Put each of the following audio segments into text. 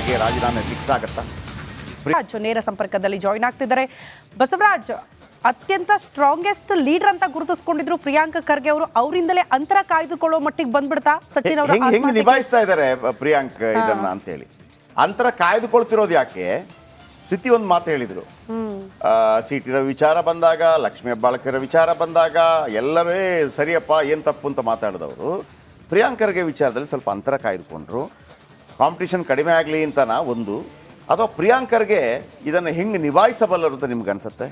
ಖರ್ಗೆ ರಾಜೀನಾಮೆ ಫಿಕ್ಸ್ ಆಗುತ್ತಾ? ನೇರ ಸಂಪರ್ಕದಲ್ಲಿ ಜಾಯಿನ್ ಆಗ್ತಿದ್ದಾರೆ. ಬಸವರಾಜ್, ಅತ್ಯಂತ ಸ್ಟ್ರಾಂಗೆಸ್ಟ್ ಲೀಡರ್ ಅಂತ ಗುರುತಿಸಿಕೊಂಡಿದ್ರು ಪ್ರಿಯಾಂಕ ಖರ್ಗೆ ಅವರು. ಅವರಿಂದಲೇ ಅಂತರ ಕಾಯ್ದುಕೊಳ್ಳೋ ಮಟ್ಟಿಗೆ ಬಂದ್ಬಿಡ್ತಾ ಸಚಿನ್ ಅವರು? ಹೆಂಗ್ ನಿಭಾಯಿಸ್ತಾ ಇದ್ದಾರೆ ಪ್ರಿಯಾಂಕ್ ಇದನ್ನ ಅಂತ ಹೇಳಿ ಅಂತರ ಕಾಯ್ದುಕೊಳ್ತಿರೋದು ಯಾಕೆ? ಸ್ಥಿತಿ ಒಂದು ಮಾತು ಹೇಳಿದ್ರು, ಸಿಟಿರ ವಿಚಾರ ಬಂದಾಗ, ಲಕ್ಷ್ಮೀ ಹೆಬ್ಬಾಳ್ಕರ ವಿಚಾರ ಬಂದಾಗ ಎಲ್ಲರೇ ಸರಿಯಪ್ಪ ಏನು ತಪ್ಪು ಅಂತ ಮಾತಾಡಿದವರು ಪ್ರಿಯಾಂಕ್ ಖರ್ಗೆ ವಿಚಾರದಲ್ಲಿ ಸ್ವಲ್ಪ ಅಂತರ ಕಾಯ್ದುಕೊಂಡ್ರು. ಕಾಂಪಿಟೇಷನ್ ಕಡಿಮೆ ಆಗಲಿ ಅಂತನಾ ಒಂದು, ಅಥವಾ ಪ್ರಿಯಾಂಕ್ ಖರ್ಗೆ ಇದನ್ನು ಹೆಂಗೆ ನಿಭಾಯಿಸಬಲ್ಲರು ಅಂತ ನಿಮ್ಗೆ ಅನ್ಸುತ್ತೆ?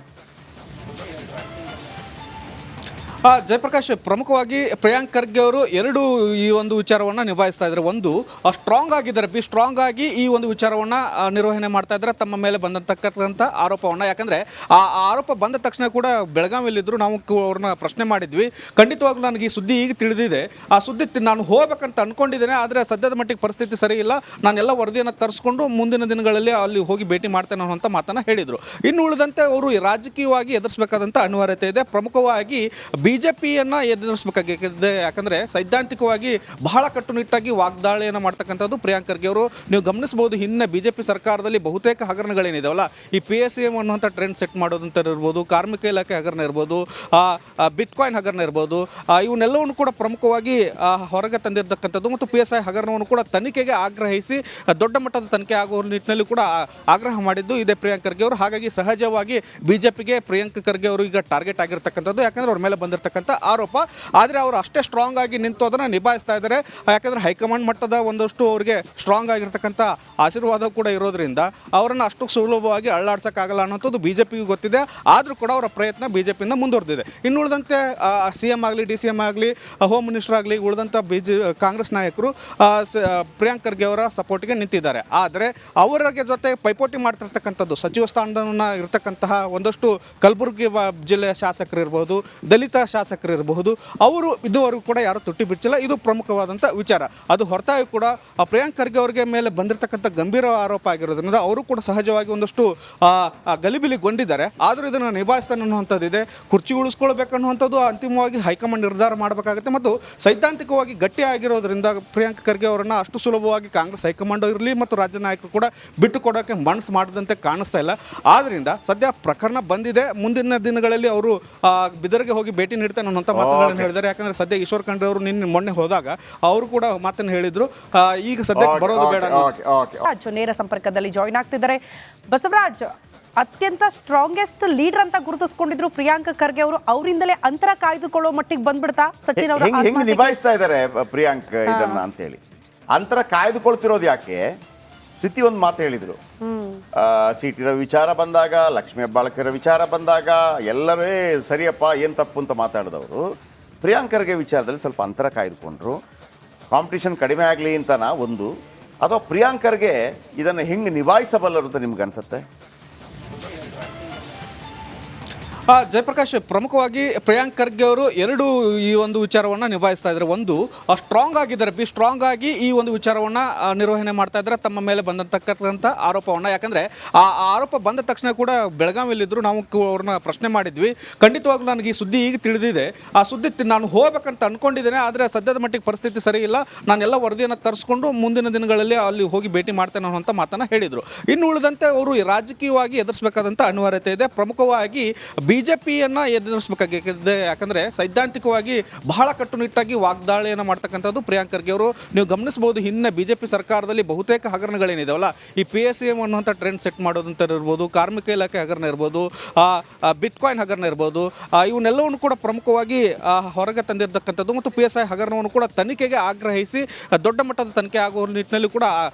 ಜಯಪ್ರಕಾಶ್, ಪ್ರಮುಖವಾಗಿ ಪ್ರಿಯಾಂಕ್ ಖರ್ಗೆ ಅವರು ಎರಡು ಈ ಒಂದು ವಿಚಾರವನ್ನು ನಿಭಾಯಿಸ್ತಾ ಇದ್ದಾರೆ. ಒಂದು, ಸ್ಟ್ರಾಂಗ್ ಆಗಿದ್ದಾರೆ, ಸ್ಟ್ರಾಂಗ್ ಆಗಿ ಈ ಒಂದು ವಿಚಾರವನ್ನು ನಿರ್ವಹಣೆ ಮಾಡ್ತಾ ಇದ್ದಾರೆ, ತಮ್ಮ ಮೇಲೆ ಬಂದಂತಕ್ಕಂಥ ಆರೋಪವನ್ನು. ಯಾಕಂದರೆ ಆ ಆರೋಪ ಬಂದ ತಕ್ಷಣ ಕೂಡ ಬೆಳಗಾವಿಯಲ್ಲಿದ್ದರು, ನಾವು ಅವ್ರನ್ನ ಪ್ರಶ್ನೆ ಮಾಡಿದ್ವಿ. ಖಂಡಿತವಾಗ್ಲೂ ನನಗೆ ಈ ಸುದ್ದಿ ಈಗ ತಿಳಿದಿದೆ, ಆ ಸುದ್ದಿ ನಾನು ಹೋಗ್ಬೇಕಂತ ಅಂದ್ಕೊಂಡಿದ್ದೇನೆ, ಆದರೆ ಸದ್ಯದ ಮಟ್ಟಿಗೆ ಪರಿಸ್ಥಿತಿ ಸರಿ ಇಲ್ಲ, ನಾನೆಲ್ಲ ವರದಿಯನ್ನು ತರಿಸ್ಕೊಂಡು ಮುಂದಿನ ದಿನಗಳಲ್ಲಿ ಅಲ್ಲಿ ಹೋಗಿ ಭೇಟಿ ಮಾಡ್ತೇನೆ ಅನ್ನೋಂಥ ಮಾತನ್ನು ಹೇಳಿದರು. ಇನ್ನು ಉಳಿದಂತೆ ಅವರು ರಾಜಕೀಯವಾಗಿ ಎದುರಿಸಬೇಕಾದಂಥ ಅನಿವಾರ್ಯತೆ ಇದೆ. ಪ್ರಮುಖವಾಗಿ ಬಿಜೆಪಿಯನ್ನು ಎದುರಿಸಬೇಕಾಗಿದೆ. ಯಾಕಂದರೆ ಸೈದ್ಧಾಂತಿಕವಾಗಿ ಬಹಳ ಕಟ್ಟುನಿಟ್ಟಾಗಿ ವಾಗ್ದಾಳಿಯನ್ನು ಮಾಡ್ತಕ್ಕಂಥದ್ದು ಪ್ರಿಯಾಂಕ್ ಖರ್ಗೆ ಅವರು. ನೀವು ಗಮನಿಸಬಹುದು, ಹಿಂದೆ ಬಿಜೆಪಿ ಸರ್ಕಾರದಲ್ಲಿ ಬಹುತೇಕ ಹಗರಣಗಳೇನಿದಾವಲ್ಲ, ಈ PSM ಅನ್ನುವಂಥ ಟ್ರೆಂಡ್ ಸೆಟ್ ಮಾಡೋದಂತ ಇರ್ಬೋದು, ಕಾರ್ಮಿಕ ಇಲಾಖೆ ಹಗರಣ ಇರ್ಬೋದು, ಬಿಟ್ಕಾಯಿನ್ ಹಗರಣ ಇರ್ಬೋದು, ಇವನ್ನೆಲ್ಲವನ್ನು ಕೂಡ ಪ್ರಮುಖವಾಗಿ ಹೊರಗೆ ತಂದಿರತಕ್ಕಂಥದ್ದು. ಮತ್ತು PSI ಹಗರಣವನ್ನು ಕೂಡ ತನಿಖೆಗೆ ಆಗ್ರಹಿಸಿ ದೊಡ್ಡ ಮಟ್ಟದ ತನಿಖೆ ಆಗುವ ನಿಟ್ಟಿನಲ್ಲಿ ಕೂಡ ಆಗ್ರಹ ಮಾಡಿದ್ದು ಇದೆ ಪ್ರಿಯಾಂಕ್ ಖರ್ಗೆ ಅವರು. ಹಾಗಾಗಿ ಸಹಜವಾಗಿ ಬಿಜೆಪಿಗೆ ಪ್ರಿಯಾಂಕ್ ಖರ್ಗೆ ಅವರು ಈಗ ಟಾರ್ಗೆಟ್ ಆಗಿರ್ತಕ್ಕಂಥದ್ದು, ಯಾಕಂದರೆ ಅವ್ರ ಮೇಲೆ ಬಂದಿರ್ತಕ್ಕಂಥ ಆರೋಪ. ಆದರೆ ಅವರು ಅಷ್ಟೇ ಸ್ಟ್ರಾಂಗ್ ಆಗಿ ನಿಂತು ಅದನ್ನು ನಿಭಾಯಿಸ್ತಾ ಇದ್ದಾರೆ. ಯಾಕಂದರೆ ಹೈಕಮಾಂಡ್ ಮಟ್ಟದ ಒಂದಷ್ಟು ಅವರಿಗೆ ಸ್ಟ್ರಾಂಗ್ ಆಗಿರ್ತಕ್ಕಂಥ ಆಶೀರ್ವಾದ ಕೂಡ ಇರೋದ್ರಿಂದ ಅವರನ್ನು ಅಷ್ಟು ಸುಲಭವಾಗಿ ಅಳ್ಳಾಡ್ಸೋಕ್ಕಾಗಲ್ಲ ಅನ್ನೋಂಥದ್ದು ಬಿಜೆಪಿಗೂ ಗೊತ್ತಿದೆ. ಆದರೂ ಕೂಡ ಅವರ ಪ್ರಯತ್ನ ಬಿಜೆಪಿಯಿಂದ ಮುಂದುವರೆದಿದೆ. ಇನ್ನು ಉಳಿದಂತೆ CM ಆಗಲಿ, DCM ಆಗಲಿ, ಹೋಮ್ ಮಿನಿಸ್ಟರ್ ಆಗಲಿ, ಉಳಿದಂಥ ಕಾಂಗ್ರೆಸ್ ನಾಯಕರು ಪ್ರಿಯಾಂಕ್ ಖರ್ಗೆ ಅವರ ಸಪೋರ್ಟ್ಗೆ ನಿಂತಿದ್ದಾರೆ. ಆದರೆ ಅವರಿಗೆ ಜೊತೆ ಪೈಪೋಟಿ ಮಾಡ್ತಿರ್ತಕ್ಕಂಥದ್ದು ಸಚಿವ ಸ್ಥಾನವನ್ನು ಇರತಕ್ಕಂತಹ ಒಂದಷ್ಟು ಕಲಬುರಗಿ ಜಿಲ್ಲೆಯ ಶಾಸಕರು ಇರ್ಬೋದು, ದಲಿತ ಶಾಸಕರು ಇರಬಹುದು, ಅವರು ಇದುವರೆಗೂ ಕೂಡ ಯಾರು ತುಟ್ಟಿ ಬಿಚ್ಚಿಲ್ಲ. ಇದು ಪ್ರಮುಖವಾದಂಥ ವಿಚಾರ. ಅದು ಹೊರತಾಗಿ ಕೂಡ ಪ್ರಿಯಾಂಕ್ ಖರ್ಗೆ ಅವರಿಗೆ ಮೇಲೆ ಬಂದಿರತಕ್ಕಂಥ ಗಂಭೀರ ಆರೋಪ ಆಗಿರೋದ್ರಿಂದ ಅವರು ಕೂಡ ಸಹಜವಾಗಿ ಒಂದಷ್ಟು ಗಲಿಬಿಲಿಗೊಂಡಿದ್ದಾರೆ. ಆದರೂ ಇದನ್ನು ನಿಭಾಯಿಸ್ತಾನೆ ಅನ್ನುವಂಥದ್ದಿದೆ. ಕುರ್ಚಿ ಉಳಿಸ್ಕೊಳ್ಬೇಕನ್ನುವಂಥದ್ದು ಅಂತಿಮವಾಗಿ ಹೈಕಮಾಂಡ್ ನಿರ್ಧಾರ ಮಾಡಬೇಕಾಗುತ್ತೆ. ಮತ್ತು ಸೈದ್ಧಾಂತಿಕವಾಗಿ ಗಟ್ಟಿಯಾಗಿರೋದ್ರಿಂದ ಪ್ರಿಯಾಂಕ್ ಖರ್ಗೆ ಅವರನ್ನು ಅಷ್ಟು ಸುಲಭವಾಗಿ ಕಾಂಗ್ರೆಸ್ ಹೈಕಮಾಂಡ್ ಇರಲಿ ಮತ್ತು ರಾಜ್ಯ ನಾಯಕರು ಕೂಡ ಬಿಟ್ಟು ಕೊಡೋಕ್ಕೆ ಮನಸ್ಸು ಮಾಡದಂತೆ ಕಾಣಿಸ್ತಾ ಇಲ್ಲ. ಆದ್ದರಿಂದ ಸದ್ಯ ಪ್ರಕರಣ ಬಂದಿದೆ, ಮುಂದಿನ ದಿನಗಳಲ್ಲಿ ಅವರು ಬಿದರ್ಗೆ ಹೋಗಿ ಭೇಟಿ ನೀಡ್ತಾನೆ ಅನ್ನೋಂಥ ಮಾತುಗಳನ್ನು ಹೇಳಿದ್ದಾರೆ. ಯಾಕಂದ್ರೆ ಸದ್ಯ ಈಶ್ವರ್ ಖಂಡ್ರೆ ಅವರು ಮೊನ್ನೆ ಹೋದಾಗ ಅವರು ಕೂಡ ಮಾತನ್ನು ಹೇಳಿದ್ರು, ಈಗ ಸದ್ಯಕ್ಕೆ ಬರೋದು ಬೇಡ. ನೇರ ಸಂಪರ್ಕದಲ್ಲಿ ಜಾಯಿನ್ ಆಗ್ತಿದ್ದಾರೆ. ಬಸವರಾಜ್, ಅತ್ಯಂತ ಸ್ಟ್ರಾಂಗೆಸ್ಟ್ ಲೀಡರ್ ಅಂತ ಗುರುತಿಸಿಕೊಂಡಿದ್ರು ಪ್ರಿಯಾಂಕ ಖರ್ಗೆ ಅವರು. ಅವರಿಂದಲೇ ಅಂತರ ಕಾಯ್ದುಕೊಳ್ಳೋ ಮಟ್ಟಿಗೆ ಬಂದ್ಬಿಡ್ತಾ ಸಚಿನ್ ಅವರು? ಹೆಂಗ್ ನಿಭಾಯಿಸ್ತಾ ಇದ್ದಾರೆ ಪ್ರಿಯಾಂಕ್ ಇದನ್ನ ಅಂತ ಹೇಳಿ ಅಂತರ ಕಾಯ್ದುಕೊಳ್ತಿರೋದು ಯಾಕೆ? ಸ್ಥಿತಿ ಒಂದು ಮಾತು ಹೇಳಿದ್ರು, ಸಿಟಿರ ವಿಚಾರ ಬಂದಾಗ, ಲಕ್ಷ್ಮೀ ಹೆಬ್ಬಾಳ್ಕರ ವಿಚಾರ ಬಂದಾಗ ಎಲ್ಲರೇ ಸರಿಯಪ್ಪ ಏನು ತಪ್ಪು ಅಂತ ಮಾತಾಡಿದವರು ಪ್ರಿಯಾಂಕ್ ಖರ್ಗೆ ವಿಚಾರದಲ್ಲಿ ಸ್ವಲ್ಪ ಅಂತರ ಕಾಯ್ದುಕೊಂಡ್ರು. ಕಾಂಪಿಟೇಷನ್ ಕಡಿಮೆ ಆಗಲಿ ಅಂತನಾ ಒಂದು, ಅಥವಾ ಪ್ರಿಯಾಂಕ್ ಖರ್ಗೆ ಇದನ್ನು ಹೆಂಗೆ ನಿಭಾಯಿಸಬಲ್ಲರು ಅಂತ ನಿಮ್ಗೆ ಅನ್ಸುತ್ತೆ? ಜಯಪ್ರಕಾಶ್, ಪ್ರಮುಖವಾಗಿ ಪ್ರಿಯಾಂಕ್ ಖರ್ಗೆ ಅವರು ಎರಡು ಈ ಒಂದು ವಿಚಾರವನ್ನು ನಿಭಾಯಿಸ್ತಾ ಇದ್ದಾರೆ. ಒಂದು, ಸ್ಟ್ರಾಂಗ್ ಆಗಿದ್ದಾರೆ, ಸ್ಟ್ರಾಂಗ್ ಆಗಿ ಈ ಒಂದು ವಿಚಾರವನ್ನು ನಿರ್ವಹಣೆ ಮಾಡ್ತಾ ಇದ್ದಾರೆ, ತಮ್ಮ ಮೇಲೆ ಬಂದಂತಕ್ಕಂಥ ಆರೋಪವನ್ನು. ಯಾಕಂದರೆ ಆ ಆರೋಪ ಬಂದ ತಕ್ಷಣ ಕೂಡ ಬೆಳಗಾವಿಯಲ್ಲಿದ್ದರು, ನಾವು ಅವ್ರನ್ನ ಪ್ರಶ್ನೆ ಮಾಡಿದ್ವಿ. ಖಂಡಿತವಾಗ್ಲೂ ನನಗೆ ಈ ಸುದ್ದಿ ಈಗ ತಿಳಿದಿದೆ, ಆ ಸುದ್ದಿ ನಾನು ಹೋಗ್ಬೇಕಂತ ಅಂದ್ಕೊಂಡಿದ್ದೇನೆ, ಆದರೆ ಸದ್ಯದ ಮಟ್ಟಿಗೆ ಪರಿಸ್ಥಿತಿ ಸರಿ ಇಲ್ಲ, ನಾನೆಲ್ಲ ವರದಿಯನ್ನು ತರಿಸ್ಕೊಂಡು ಮುಂದಿನ ದಿನಗಳಲ್ಲಿ ಅಲ್ಲಿ ಹೋಗಿ ಭೇಟಿ ಮಾಡ್ತೇನೆ ಅನ್ನೋಂಥ ಮಾತನ್ನು ಹೇಳಿದರು. ಇನ್ನು ಉಳಿದಂತೆ ಅವರು ರಾಜಕೀಯವಾಗಿ ಎದುರಿಸಬೇಕಾದಂಥ ಅನಿವಾರ್ಯತೆ ಇದೆ. ಪ್ರಮುಖವಾಗಿ ಬಿಜೆಪಿಯನ್ನು ಎದುರಿಸಬೇಕಾಗಿದೆ. ಯಾಕಂದರೆ ಸೈದ್ಧಾಂತಿಕವಾಗಿ ಬಹಳ ಕಟ್ಟುನಿಟ್ಟಾಗಿ ವಾಗ್ದಾಳಿಯನ್ನು ಮಾಡ್ತಕ್ಕಂಥದ್ದು ಪ್ರಿಯಾಂಕ್ ಖರ್ಗೆ ಅವರು. ನೀವು ಗಮನಿಸಬಹುದು, ಹಿಂದೆ ಬಿಜೆಪಿ ಸರ್ಕಾರದಲ್ಲಿ ಬಹುತೇಕ ಹಗರಣಗಳೇನಿದಾವಲ್ಲ, ಈ PSM ಅನ್ನುವಂಥ ಟ್ರೆಂಡ್ ಸೆಟ್ ಮಾಡೋದಂತ ಇರ್ಬೋದು, ಕಾರ್ಮಿಕ ಇಲಾಖೆ ಹಗರಣ ಇರ್ಬೋದು, ಬಿಟ್ಕಾಯಿನ್ ಹಗರಣ ಇರ್ಬೋದು, ಇವನ್ನೆಲ್ಲವನ್ನು ಕೂಡ ಪ್ರಮುಖವಾಗಿ ಹೊರಗೆ ತಂದಿರತಕ್ಕಂಥದ್ದು. ಮತ್ತು PSI ಹಗರಣವನ್ನು ಕೂಡ ತನಿಖೆಗೆ ಆಗ್ರಹಿಸಿ ದೊಡ್ಡ ಮಟ್ಟದ ತನಿಖೆ ಆಗುವ ನಿಟ್ಟಿನಲ್ಲಿ ಕೂಡ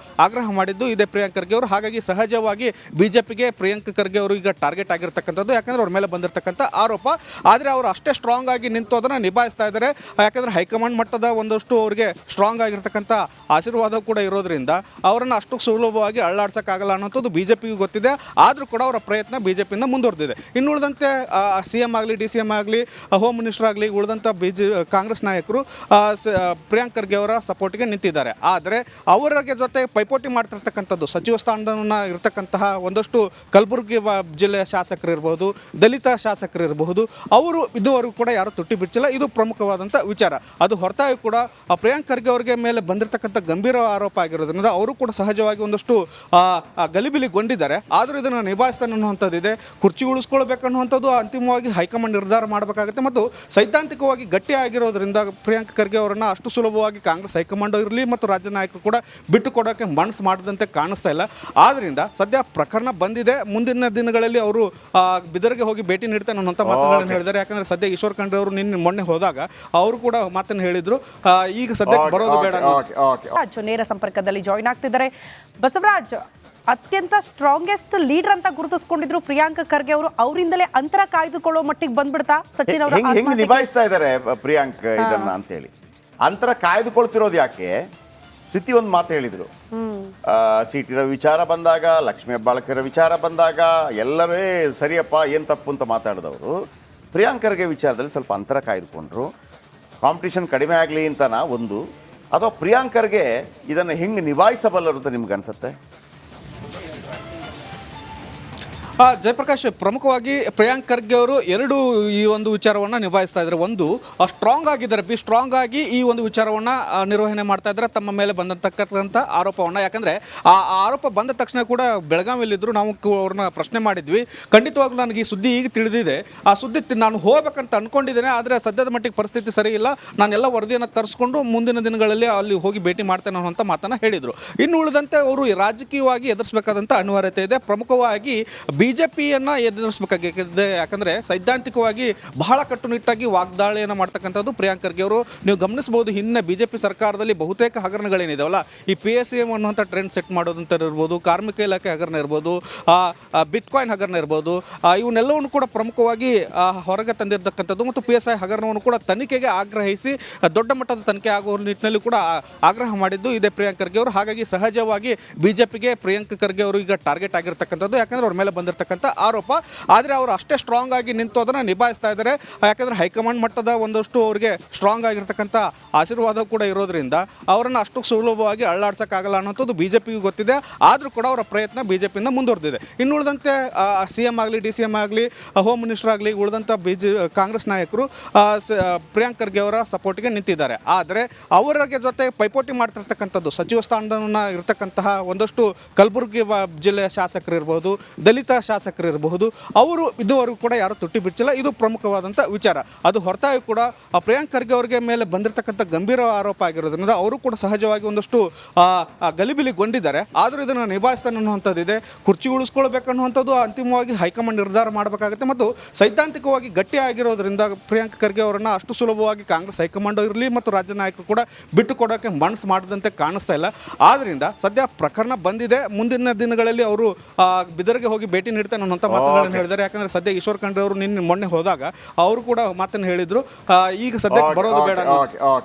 ಆಗ್ರಹ ಮಾಡಿದ್ದು ಇದೆ ಪ್ರಿಯಾಂಕ್ ಖರ್ಗೆ ಅವರು. ಹಾಗಾಗಿ ಸಹಜವಾಗಿ ಬಿಜೆಪಿಗೆ ಪ್ರಿಯಾಂಕ್ ಖರ್ಗೆ ಅವರು ಈಗ ಟಾರ್ಗೆಟ್ ಆಗಿರ್ತಕ್ಕಂಥದ್ದು, ಯಾಕಂದರೆ ಅವ್ರ ಮೇಲೆ ಬಂದಿರತಕ್ಕಂಥ ಆರೋಪ. ಆದರೆ ಅವರು ಅಷ್ಟೇ ಸ್ಟ್ರಾಂಗ್ ಆಗಿ ನಿಂತು ಅದನ್ನು ನಿಭಾಯಿಸ್ತಾ ಇದ್ದಾರೆ. ಯಾಕಂದರೆ ಹೈಕಮಾಂಡ್ ಮಟ್ಟದ ಒಂದಷ್ಟು ಅವರಿಗೆ ಸ್ಟ್ರಾಂಗ್ ಆಗಿರ್ತಕ್ಕಂಥ ಆಶೀರ್ವಾದ ಕೂಡ ಇರೋದ್ರಿಂದ ಅವರನ್ನು ಅಷ್ಟು ಸುಲಭವಾಗಿ ಅಳ್ಳಾಡ್ಸೋಕ್ಕಾಗಲ್ಲ ಅನ್ನೋಂಥದ್ದು ಬಿಜೆಪಿಗೂ ಗೊತ್ತಿದೆ. ಆದರೂ ಕೂಡ ಅವರ ಪ್ರಯತ್ನ ಬಿಜೆಪಿಯಿಂದ ಮುಂದುವರೆದಿದೆ. ಇನ್ನು ಉಳಿದಂತೆ CM ಆಗಲಿ, DCM ಆಗಲಿ, ಹೋಮ್ ಮಿನಿಸ್ಟರ್ ಆಗಲಿ, ಉಳಿದಂಥ ಕಾಂಗ್ರೆಸ್ ನಾಯಕರು ಪ್ರಿಯಾಂಕ್ ಖರ್ಗೆ ಅವರ ಸಪೋರ್ಟ್ಗೆ ನಿಂತಿದ್ದಾರೆ. ಆದರೆ ಅವರಿಗೆ ಜೊತೆ ಪೈಪೋಟಿ ಮಾಡ್ತಿರ್ತಕ್ಕಂಥದ್ದು ಸಚಿವ ಸ್ಥಾನವನ್ನು ಇರತಕ್ಕಂತಹ ಒಂದಷ್ಟು ಕಲಬುರಗಿ ಜಿಲ್ಲೆಯ ಶಾಸಕರು ಇರ್ಬೋದು, ದಲಿತ ಶಾಸಕರು ಇರಬಹುದು, ಅವರು ಇದುವರೆಗೂ ಕೂಡ ಯಾರು ತುಟಿ ಬಿಚ್ಚಿಲ್ಲ. ಇದು ಪ್ರಮುಖವಾದಂಥ ವಿಚಾರ. ಅದು ಹೊರತಾಗಿ ಕೂಡ ಪ್ರಿಯಾಂಕ್ ಖರ್ಗೆ ಅವರಿಗೆ ಮೇಲೆ ಬಂದಿರತಕ್ಕಂಥ ಗಂಭೀರ ಆರೋಪ ಆಗಿರೋದ್ರಿಂದ ಅವರು ಕೂಡ ಸಹಜವಾಗಿ ಒಂದಷ್ಟು ಗಲಿಬಿಲಿಗೊಂಡಿದ್ದಾರೆ. ಆದರೂ ಇದನ್ನು ನಿಭಾಯಿಸ್ತಾನೆ ಅನ್ನುವಂಥದ್ದಿದೆ. ಕುರ್ಚಿ ಉಳಿಸ್ಕೊಳ್ಬೇಕನ್ನುವಂಥದ್ದು ಅಂತಿಮವಾಗಿ ಹೈಕಮಾಂಡ್ ನಿರ್ಧಾರ ಮಾಡಬೇಕಾಗುತ್ತೆ. ಮತ್ತು ಸೈದ್ಧಾಂತಿಕವಾಗಿ ಗಟ್ಟಿ ಆಗಿರೋದ್ರಿಂದ ಪ್ರಿಯಾಂಕ್ ಖರ್ಗೆ ಅವರನ್ನು ಅಷ್ಟು ಸುಲಭವಾಗಿ ಕಾಂಗ್ರೆಸ್ ಹೈಕಮಾಂಡ್ ಇರಲಿ ಮತ್ತು ರಾಜ್ಯ ನಾಯಕರು ಕೂಡ ಬಿಟ್ಟು ಕೊಡೋಕ್ಕೆ ಮನಸ್ಸು ಮಾಡದಂತೆ ಕಾಣಿಸ್ತಾ ಇಲ್ಲ. ಆದ್ದರಿಂದ ಸದ್ಯ ಪ್ರಕರಣ ಬಂದಿದೆ. ಮುಂದಿನ ದಿನಗಳಲ್ಲಿ ಅವರು ಬಿದರ್ಗೆ ಹೋಗಿ ಭೇಟಿ ನೀಡ್ತಾನೆ ಅನ್ನುವಂಥ ಮಾತುಗಳನ್ನು ಹೇಳಿದ್ದಾರೆ. ಯಾಕಂದ್ರೆ ಸದ್ಯ ಈಶ್ವರ್ ಖಂಡ್ರೆ ಅವರು ಮೊನ್ನೆ ಹೋದಾಗ ಅವರು ಕೂಡ ಮಾತನ್ನು ಹೇಳಿದ್ರು, ಈಗ ಸದ್ಯಕ್ಕೆ ಬರೋದು ಬೇಡ. ನೇರ ಸಂಪರ್ಕದಲ್ಲಿ ಜಾಯಿನ್ ಆಗ್ತಿದ್ದಾರೆ. ಬಸವರಾಜ್, ಅತ್ಯಂತ ಸ್ಟ್ರಾಂಗೆಸ್ಟ್ ಲೀಡರ್ ಅಂತ ಗುರುತಿಸ್ಕೊಂಡಿದ್ರು ಪ್ರಿಯಾಂಕ್ ಖರ್ಗೆ ಅವರು, ಅವರಿಂದಲೇ ಅಂತರ ಕಾಯ್ದುಕೊಳ್ಳೋ ಮಟ್ಟಿಗೆ ಬಂದ್ಬಿಡ್ತಾ ಸಚಿನ್ ಅವರು ಹೆಂಗ್ ನಿಭಾಯಿಸ್ತಾ ಇದ್ದಾರೆ ಪ್ರಿಯಾಂಕ್ ಇದನ್ನ ಅಂತ ಹೇಳಿ ಅಂತರ ಕಾಯ್ದುಕೊಳ್ತಿರೋದು ಯಾಕೆ? ಸ್ಥಿತಿ ಒಂದು ಮಾತು ಹೇಳಿದ್ರು, ಸಿಟಿರ ವಿಚಾರ ಬಂದಾಗ, ಲಕ್ಷ್ಮೀ ಹೆಬ್ಬಾಳ್ಕರ ವಿಚಾರ ಬಂದಾಗ ಎಲ್ಲರೇ ಸರಿಯಪ್ಪ ಏನು ತಪ್ಪು ಅಂತ ಮಾತಾಡಿದವರು ಪ್ರಿಯಾಂಕ್ ಖರ್ಗೆ ವಿಚಾರದಲ್ಲಿ ಸ್ವಲ್ಪ ಅಂತರ ಕಾಯ್ದುಕೊಂಡ್ರು. ಕಾಂಪಿಟೇಷನ್ ಕಡಿಮೆ ಆಗಲಿ ಅಂತನಾ ಒಂದು, ಅಥವಾ ಪ್ರಿಯಾಂಕ್ ಖರ್ಗೆ ಇದನ್ನು ಹೆಂಗೆ ನಿಭಾಯಿಸಬಲ್ಲರು ಅಂತ ನಿಮ್ಗೆ ಅನ್ಸುತ್ತೆ? ಜಯಪ್ರಕಾಶ್, ಪ್ರಮುಖವಾಗಿ ಪ್ರಿಯಾಂಕ್ ಖರ್ಗೆ ಅವರು ಎರಡು ಈ ಒಂದು ವಿಚಾರವನ್ನು ನಿಭಾಯಿಸ್ತಾ ಇದ್ದಾರೆ. ಒಂದು, ಸ್ಟ್ರಾಂಗ್ ಆಗಿದ್ದಾರೆ, ಸ್ಟ್ರಾಂಗ್ ಆಗಿ ಈ ಒಂದು ವಿಚಾರವನ್ನು ನಿರ್ವಹಣೆ ಮಾಡ್ತಾ ಇದ್ದಾರೆ ತಮ್ಮ ಮೇಲೆ ಬಂದಂತಕ್ಕಂಥ ಆರೋಪವನ್ನು. ಯಾಕಂದರೆ ಆ ಆರೋಪ ಬಂದ ತಕ್ಷಣ ಕೂಡ ಬೆಳಗಾವಿಯಲ್ಲಿದ್ದರು, ನಾವು ಅವ್ರನ್ನ ಪ್ರಶ್ನೆ ಮಾಡಿದ್ವಿ. ಖಂಡಿತವಾಗ್ಲೂ ನನಗೆ ಈ ಸುದ್ದಿ ಈಗ ತಿಳಿದಿದೆ, ಆ ಸುದ್ದಿ ನಾನು ಹೋಗ್ಬೇಕಂತ ಅಂದ್ಕೊಂಡಿದ್ದೇನೆ, ಆದರೆ ಸದ್ಯದ ಮಟ್ಟಿಗೆ ಪರಿಸ್ಥಿತಿ ಸರಿ ಇಲ್ಲ, ನಾನೆಲ್ಲ ವರದಿಯನ್ನು ತರಿಸ್ಕೊಂಡು ಮುಂದಿನ ದಿನಗಳಲ್ಲಿ ಅಲ್ಲಿ ಹೋಗಿ ಭೇಟಿ ಮಾಡ್ತೇನೆ ಅನ್ನೋಂಥ ಮಾತನ್ನು ಹೇಳಿದರು. ಇನ್ನು ಉಳಿದಂತೆ ಅವರು ರಾಜಕೀಯವಾಗಿ ಎದುರಿಸಬೇಕಾದಂಥ ಅನಿವಾರ್ಯತೆ ಇದೆ. ಪ್ರಮುಖವಾಗಿ ಬಿಜೆಪಿಯನ್ನು ಎದುರಿಸಬೇಕಾಗಿದೆ. ಯಾಕಂದರೆ ಸೈದ್ಧಾಂತಿಕವಾಗಿ ಬಹಳ ಕಟ್ಟುನಿಟ್ಟಾಗಿ ವಾಗ್ದಾಳಿಯನ್ನು ಮಾಡ್ತಕ್ಕಂಥದ್ದು ಪ್ರಿಯಾಂಕ್ ಖರ್ಗೆ ಅವರು. ನೀವು ಗಮನಿಸಬಹುದು, ಹಿಂದೆ ಬಿಜೆಪಿ ಸರ್ಕಾರದಲ್ಲಿ ಬಹುತೇಕ ಹಗರಣಗಳೇನಿದಾವಲ್ಲ, ಈ PSM ಅನ್ನುವಂಥ ಟ್ರೆಂಡ್ ಸೆಟ್ ಮಾಡೋದಂತ ಇರ್ಬೋದು, ಕಾರ್ಮಿಕ ಇಲಾಖೆ ಹಗರಣ ಇರ್ಬೋದು, ಬಿಟ್ಕಾಯಿನ್ ಹಗರಣ ಇರ್ಬೋದು, ಇವನ್ನೆಲ್ಲವನ್ನು ಕೂಡ ಪ್ರಮುಖವಾಗಿ ಹೊರಗೆ ತಂದಿರತಕ್ಕಂಥದ್ದು. ಮತ್ತು PSI ಹಗರಣವನ್ನು ಕೂಡ ತನಿಖೆಗೆ ಆಗ್ರಹಿಸಿ ದೊಡ್ಡ ಮಟ್ಟದ ತನಿಖೆ ಆಗುವ ನಿಟ್ಟಿನಲ್ಲಿ ಕೂಡ ಆಗ್ರಹ ಮಾಡಿದ್ದು ಇದೆ ಪ್ರಿಯಾಂಕ್ ಖರ್ಗೆ ಅವರು. ಹಾಗಾಗಿ ಸಹಜವಾಗಿ ಬಿಜೆಪಿಗೆ ಪ್ರಿಯಾಂಕ್ ಖರ್ಗೆ ಅವರು ಈಗ ಟಾರ್ಗೆಟ್ ಆಗಿರ್ತಕ್ಕಂಥದ್ದು. ಯಾಕಂದರೆ ಅವ್ರ ಮೇಲೆ ಬಂದಿರತಕ್ಕಂಥ ಆರೋಪ. ಆದರೆ ಅವರು ಅಷ್ಟೇ ಸ್ಟ್ರಾಂಗ್ ಆಗಿ ನಿಂತು ಅದನ್ನು ನಿಭಾಯಿಸ್ತಾ ಇದ್ದಾರೆ. ಯಾಕಂದರೆ ಹೈಕಮಾಂಡ್ ಮಟ್ಟದ ಒಂದಷ್ಟು ಅವರಿಗೆ ಸ್ಟ್ರಾಂಗ್ ಆಗಿರ್ತಕ್ಕಂಥ ಆಶೀರ್ವಾದ ಕೂಡ ಇರೋದ್ರಿಂದ ಅವರನ್ನು ಅಷ್ಟು ಸುಲಭವಾಗಿ ಅಳ್ಳಾಡ್ಸೋಕ್ಕಾಗಲ್ಲ ಅನ್ನೋಂಥದ್ದು ಬಿಜೆಪಿಗೂ ಗೊತ್ತಿದೆ. ಆದರೂ ಕೂಡ ಅವರ ಪ್ರಯತ್ನ ಬಿಜೆಪಿಯಿಂದ ಮುಂದುವರೆದಿದೆ. ಇನ್ನು ಉಳಿದಂತೆ CM ಆಗಲಿ, DCM ಆಗಲಿ, ಹೋಮ್ ಮಿನಿಸ್ಟರ್ ಆಗಲಿ, ಉಳಿದಂಥ ಕಾಂಗ್ರೆಸ್ ನಾಯಕರು ಪ್ರಿಯಾಂಕ್ ಖರ್ಗೆ ಅವರ ಸಪೋರ್ಟ್ಗೆ ನಿಂತಿದ್ದಾರೆ. ಆದರೆ ಅವರಿಗೆ ಜೊತೆ ಪೈಪೋಟಿ ಮಾಡ್ತಿರ್ತಕ್ಕಂಥದ್ದು ಸಚಿವ ಸ್ಥಾನವನ್ನು ಇರತಕ್ಕಂತಹ ಒಂದಷ್ಟು ಕಲಬುರಗಿ ಜಿಲ್ಲೆಯ ಶಾಸಕರು ಇರ್ಬೋದು, ದಲಿತ ಶಾಸಕರು ಇರಬಹುದು, ಅವರು ಇದುವರೆಗೂ ಕೂಡ ಯಾರು ತುಟಿ ಬಿಚ್ಚಿಲ್ಲ. ಇದು ಪ್ರಮುಖವಾದಂಥ ವಿಚಾರ. ಅದು ಹೊರತಾಗಿ ಕೂಡ ಪ್ರಿಯಾಂಕ್ ಖರ್ಗೆ ಅವರಿಗೆ ಮೇಲೆ ಬಂದಿರತಕ್ಕಂಥ ಗಂಭೀರ ಆರೋಪ ಆಗಿರೋದ್ರಿಂದ ಅವರು ಕೂಡ ಸಹಜವಾಗಿ ಒಂದಷ್ಟು ಗಲಿಬಿಲಿಗೊಂಡಿದ್ದಾರೆ. ಆದರೂ ಇದನ್ನು ನಿಭಾಯಿಸ್ತಾನೆ ಅನ್ನುವಂಥದ್ದಿದೆ. ಕುರ್ಚಿ ಉಳಿಸ್ಕೊಳ್ಬೇಕನ್ನುವಂಥದ್ದು ಅಂತಿಮವಾಗಿ ಹೈಕಮಾಂಡ್ ನಿರ್ಧಾರ ಮಾಡಬೇಕಾಗುತ್ತೆ. ಮತ್ತು ಸೈದ್ಧಾಂತಿಕವಾಗಿ ಗಟ್ಟಿ ಆಗಿರೋದ್ರಿಂದ ಪ್ರಿಯಾಂಕ್ ಖರ್ಗೆ ಅವರನ್ನು ಅಷ್ಟು ಸುಲಭವಾಗಿ ಕಾಂಗ್ರೆಸ್ ಹೈಕಮಾಂಡ್ ಇರಲಿ ಮತ್ತು ರಾಜ್ಯ ನಾಯಕರು ಕೂಡ ಬಿಟ್ಟು ಕೊಡೋಕ್ಕೆ ಮನಸ್ಸು ಮಾಡದಂತೆ ಕಾಣಿಸ್ತಾ ಇಲ್ಲ. ಆದ್ದರಿಂದ ಸದ್ಯ ಪ್ರಕರಣ ಬಂದಿದೆ. ಮುಂದಿನ ದಿನಗಳಲ್ಲಿ ಅವರು ಬಿದರ್ಗೆ ಹೋಗಿ ಭೇಟಿ ನೀಡ್ತಾನೆ ಅನ್ನೋಂಥ ಮಾತುಗಳನ್ನು ಹೇಳಿದ್ದಾರೆ. ಯಾಕಂದ್ರೆ ಸದ್ಯ ಈಶ್ವರ್ ಖಂಡ್ರೆ ಅವರು ಮೊನ್ನೆ ಹೋದಾಗ ಅವರು ಕೂಡ ಮಾತನ್ನು ಹೇಳಿದ್ರು, ಈಗ ಸದ್ಯಕ್ಕೆ ಬರೋದು ಬೇಡ.